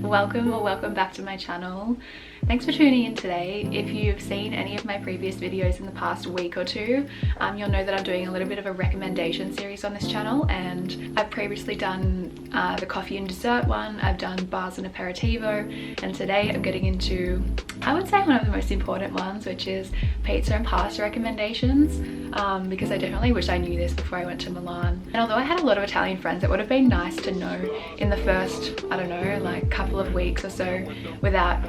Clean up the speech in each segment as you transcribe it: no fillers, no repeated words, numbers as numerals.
Welcome or welcome back to my channel. Thanks for tuning in today. If you've seen any of my previous videos in the past week or two, you'll know that I'm doing a little bit of a recommendation series on this channel, and I've previously done the coffee and dessert one, I've done bars and aperitivo, and today I'm getting into, I would say, one of the most important ones, which is pizza and pasta recommendations, because I definitely wish I knew this before I went to Milan. And although I had a lot of Italian friends, it would have been nice to know in the first, I don't know, like couple of weeks or so without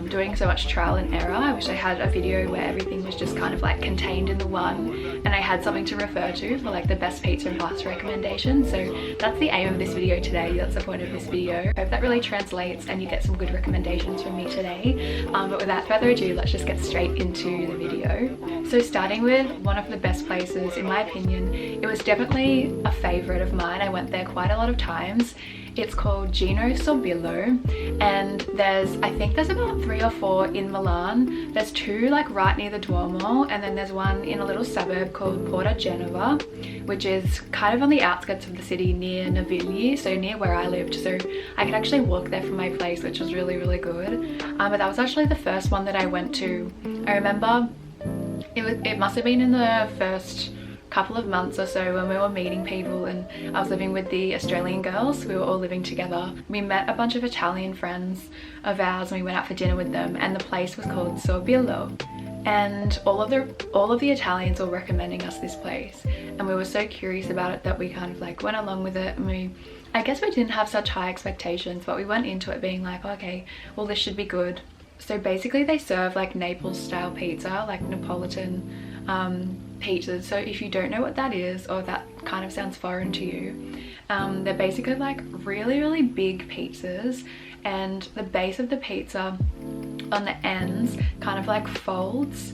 doing so much trial and error. I wish I had a video where everything was just kind of like contained in the one and I had something to refer to for like the best pizza and pasta recommendations. So that's the aim of this video today. That's the point of this video. I hope that really translates and you get some good recommendations from me today. But without further ado, let's just get straight into the video. So starting with one of the best places, in my opinion, it was definitely a favorite of mine. I went there quite a lot of times. It's called Gino Sorbillo, and I think there's about 3 or 4 in Milan. There's 2 like right near the Duomo, and then there's one in a little suburb called Porta Genova, which is kind of on the outskirts of the city near Navigli, so near where I lived. So I could actually walk there from my place, which was really, really good. But that was actually the first one that I went to. I remember it must have been in the first couple of months or so when we were meeting people, and I was living with the Australian girls. We were all living together. We met a bunch of Italian friends of ours and we went out for dinner with them, and the place was called Sorbillo, and all of the Italians were recommending us this place, and we were so curious about it that we kind of like went along with it, and I guess we didn't have such high expectations, but we went into it being like, okay, well, this should be good. So basically they serve like Naples style pizza, like Neapolitan pizzas. So if you don't know what that is, or that kind of sounds foreign to you, they're basically like really, really big pizzas, and the base of the pizza on the ends kind of like folds,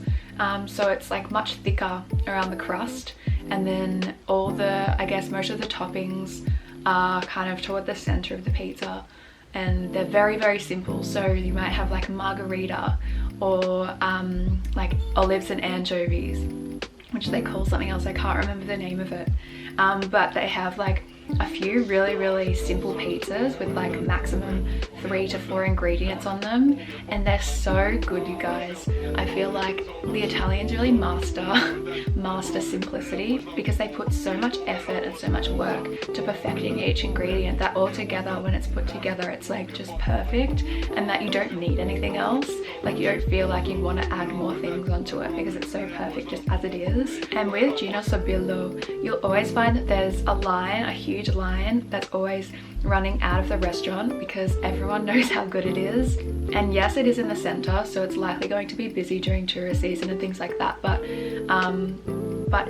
so it's like much thicker around the crust, and then I guess most of the toppings are kind of toward the center of the pizza, and they're very, very simple. So you might have like margarita or like olives and anchovies, which they call something else, I can't remember the name of it, but they have like a few really, really simple pizzas with like maximum 3 to 4 ingredients on them, and they're so good, you guys. I feel like the Italians really master simplicity, because they put so much effort and so much work to perfecting each ingredient that all together, when it's put together, it's like just perfect, and that you don't need anything else. Like you don't feel like you want to add more things onto it because it's so perfect just as it is. And with Gino Sorbillo, you'll always find that there's a huge line that's always running out of the restaurant, because everyone knows how good it is. And yes, it is in the center, so it's likely going to be busy during tourist season and things like that, but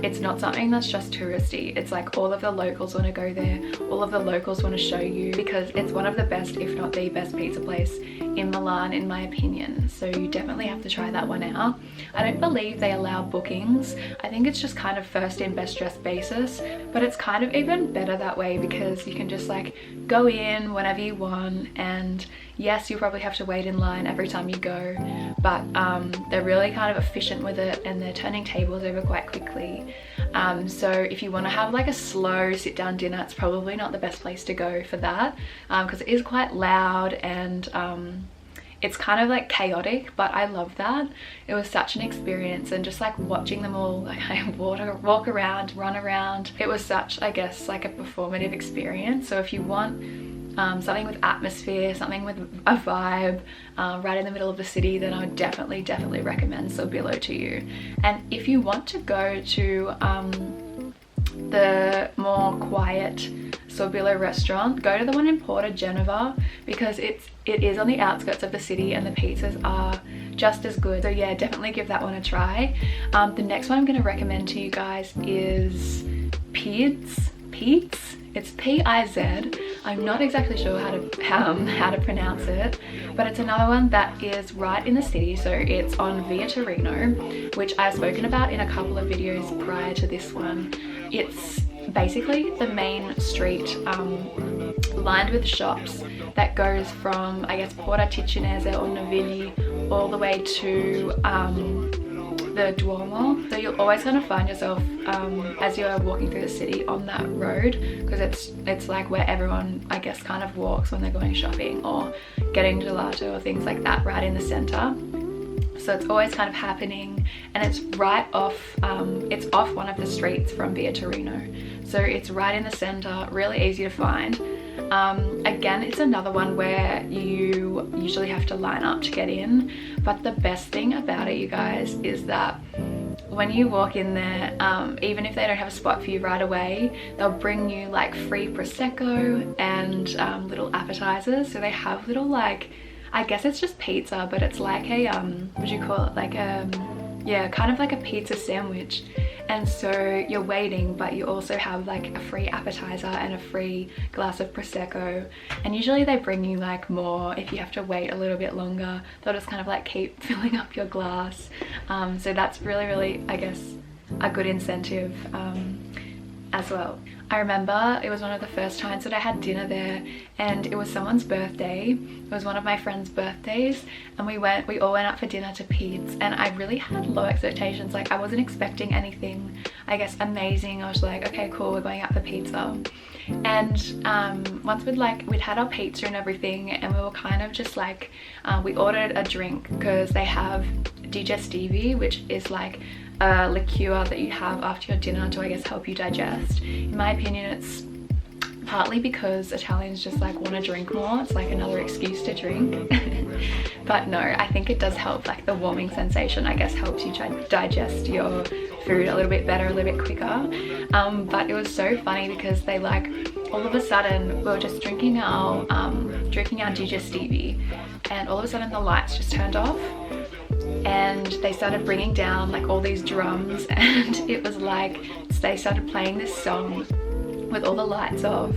it's not something that's just touristy. It's like all of the locals want to go there, all of the locals want to show you, because it's one of the best, if not the best, pizza place in Milan, in my opinion. So you definitely have to try that one out. I don't believe they allow bookings. I think it's just kind of first in, best dressed basis, but it's kind of even better that way, because you can just like go in whenever you want, and yes, you probably have to wait in line every time you go, but they're really kind of efficient with it, and they're turning tables over quite quickly. So if you want to have like a slow sit down dinner, it's probably not the best place to go for that, because it is quite loud, and it's kind of like chaotic, but I love that. It was such an experience, and just like watching them all like walk around, run around, it was such, I guess, like a performative experience. So if you want something with atmosphere, something with a vibe, right in the middle of the city, then I would definitely recommend Sorbillo to you. And if you want to go to the more quiet Sorbillo restaurant, go to the one in Porta Genova, because it is on the outskirts of the city and the pizzas are just as good. So yeah, definitely give that one a try. The next one I'm going to recommend to you guys is Pete's. It's P-I-Z. I'm not exactly sure how to pronounce it, but it's another one that is right in the city. So it's on Via Torino, which I've spoken about in a couple of videos prior to this one. It's basically the main street lined with shops that goes from, I guess, Porta Ticinese or Navigli all the way to the Duomo, so you'll always kind of find yourself as you're walking through the city on that road, because it's like where everyone, I guess, kind of walks when they're going shopping or getting gelato or things like that, right in the center. So it's always kind of happening, and it's right off, it's off one of the streets from Via Torino. So it's right in the center, really easy to find. Again, it's another one where you usually have to line up to get in, but the best thing about it, you guys, is that when you walk in there, even if they don't have a spot for you right away, they'll bring you like free Prosecco and little appetizers. So they have little, like, I guess it's just pizza, but it's like a, what do you call it? Like yeah, kind of like a pizza sandwich. And so you're waiting, but you also have like a free appetizer and a free glass of Prosecco. And usually they bring you like more if you have to wait a little bit longer. They'll just kind of like keep filling up your glass. So that's really, really, I guess, a good incentive as well. I remember it was one of the first times that I had dinner there, and it was someone's birthday. It was one of my friend's birthdays, and we all went out for dinner to Pete's, and I really had low expectations. Like, I wasn't expecting anything, I guess, amazing. I was like, okay, cool, we're going out for pizza. And once we'd had our pizza and everything, and we were kind of just like, we ordered a drink because they have digestivi, which is like a liqueur that you have after your dinner to, I guess, help you digest. In my opinion, it's partly because Italians just like want to drink more. It's like another excuse to drink. But no, I think it does help, like the warming sensation, I guess, helps you digest your food a little bit better, a little bit quicker. But it was so funny because they, like, all of a sudden we were just drinking our digestivi, and all of a sudden the lights just turned off, and they started bringing down like all these drums, and it was like they started playing this song with all the lights off,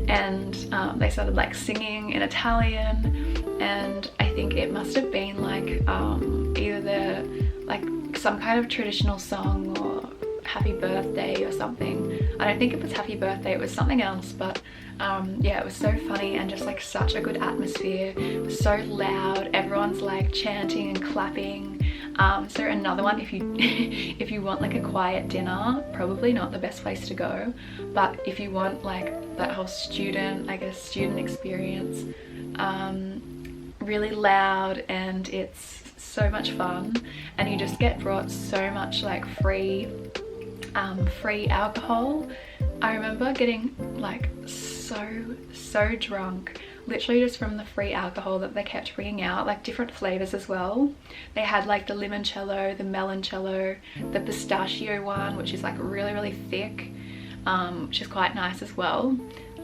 and they started like singing in Italian, and I think it must have been like either like some kind of traditional song or happy birthday or something. I don't think it was happy birthday, it was something else, but yeah, it was so funny and just like such a good atmosphere. It was so loud, everyone's like chanting and clapping. So another one, if you if you want like a quiet dinner, probably not the best place to go, but if you want like that whole student experience, really loud, and it's so much fun, and you just get brought so much like free alcohol. I remember getting like so drunk, literally just from the free alcohol that they kept bringing out, like different flavors as well. They had like the limoncello, the meloncello, the pistachio one, which is like really, really thick, which is quite nice as well.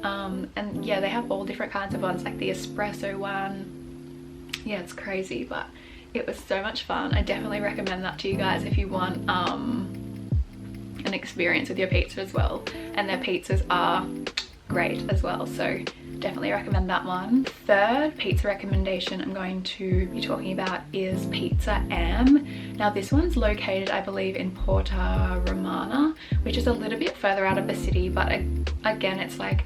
And yeah, they have all different kinds of ones, like the espresso one. Yeah, it's crazy, but it was so much fun. I definitely recommend that to you guys if you want an experience with your pizza as well, and their pizzas are great as well, so definitely recommend that one. Third pizza recommendation I'm going to be talking about is Pizza Am. Now this one's located, I believe, in Porta Romana, which is a little bit further out of the city, but again, it's like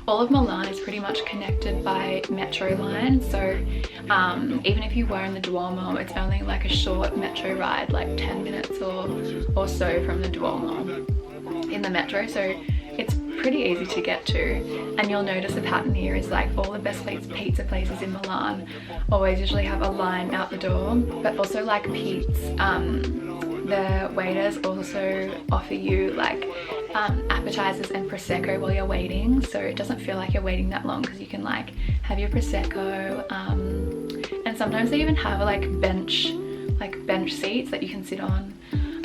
all of Milan is pretty much connected by metro line, so even if you were in the Duomo, it's only like a short metro ride, like 10 minutes or so from the Duomo in the metro, so it's pretty easy to get to. And you'll notice a pattern here is like all the best pizza places in Milan always usually have a line out the door, but also like Pete's, the waiters also offer you like appetizers and Prosecco while you're waiting, so it doesn't feel like you're waiting that long, because you can like have your Prosecco, and sometimes they even have like bench seats that you can sit on,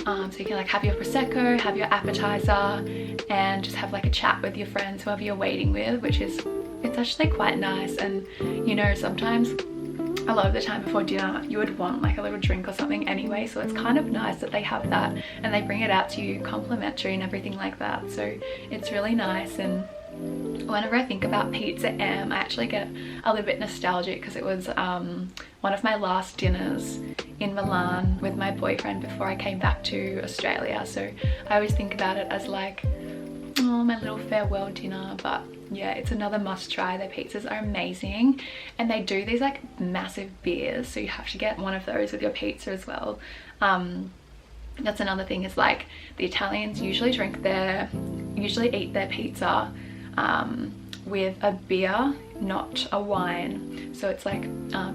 so you can like have your Prosecco, have your appetizer, and just have like a chat with your friends, whoever you're waiting with, which is, it's actually quite nice. And you know, sometimes a lot of the time before dinner you would want like a little drink or something anyway, so it's kind of nice that they have that and they bring it out to you complimentary and everything like that, so it's really nice. And whenever I think about Pizza Am, I actually get a little bit nostalgic, because it was one of my last dinners in Milan with my boyfriend before I came back to Australia, so I always think about it as like, oh, my little farewell dinner, but yeah, it's another must try. Their pizzas are amazing, and they do these like massive beers, so you have to get one of those with your pizza as well. That's another thing, is like the Italians usually eat their pizza with a beer, not a wine. So it's like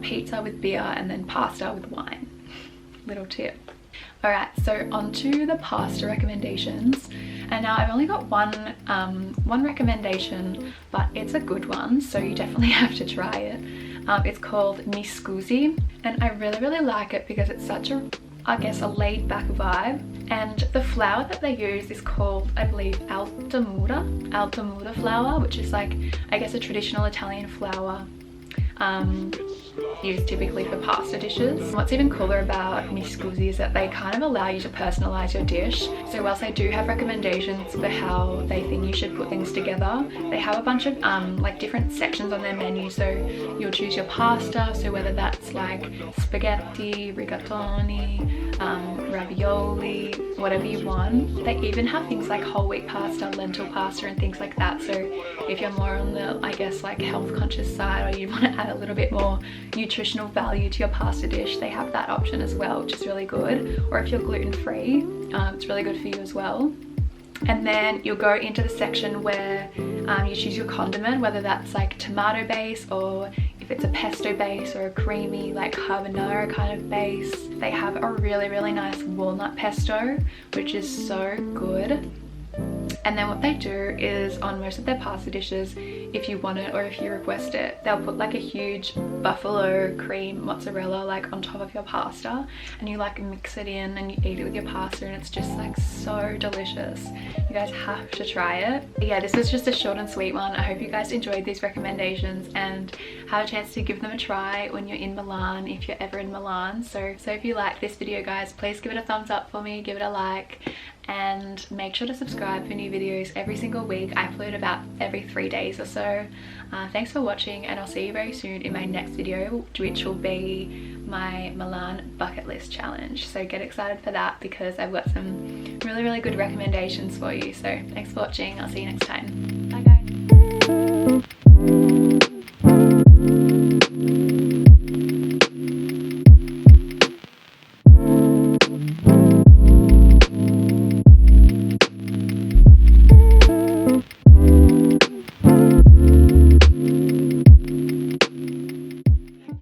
pizza with beer and then pasta with wine. Little tip. Alright, so on to the pasta recommendations. And now I've only got one recommendation, but it's a good one, so you definitely have to try it. It's called Mi Scusi, and I really like it because it's such a, I guess, a laid back vibe. And the flour that they use is called, I believe, alta muda flour, which is like, I guess, a traditional Italian flour used typically for pasta dishes. What's even cooler about Mi Scusi is that they kind of allow you to personalize your dish. So whilst I do have recommendations for how they think you should put things together, they have a bunch of like different sections on their menu. So you'll choose your pasta, so whether that's like spaghetti, rigatoni, ravioli, whatever you want. They even have things like whole wheat pasta, lentil pasta, and things like that. So if you're more on the, I guess, like health conscious side, or you want to add a little bit more nutritional value to your pasta dish, they have that option as well, which is really good. Or if you're gluten-free, it's really good for you as well. And then you'll go into the section where you choose your condiment, whether that's like tomato base, or if it's a pesto base, or a creamy like carbonara kind of base. They have a really nice walnut pesto, which is so good. And then what they do is, on most of their pasta dishes, if you want it or if you request it, they'll put like a huge buffalo cream mozzarella like on top of your pasta, and you like mix it in and you eat it with your pasta, and it's just like so delicious. You guys have to try it. But yeah, this was just a short and sweet one. I hope you guys enjoyed these recommendations and have a chance to give them a try when you're in Milan, if you're ever in Milan. So if you like this video, guys, please give it a thumbs up for me, give it a like, and make sure to subscribe for new videos every single week. I upload about every 3 days or so. Thanks for watching, and I'll see you very soon in my next video, which will be my Milan bucket list challenge. So get excited for that, because I've got some really good recommendations for you. So thanks for watching. I'll see you next time.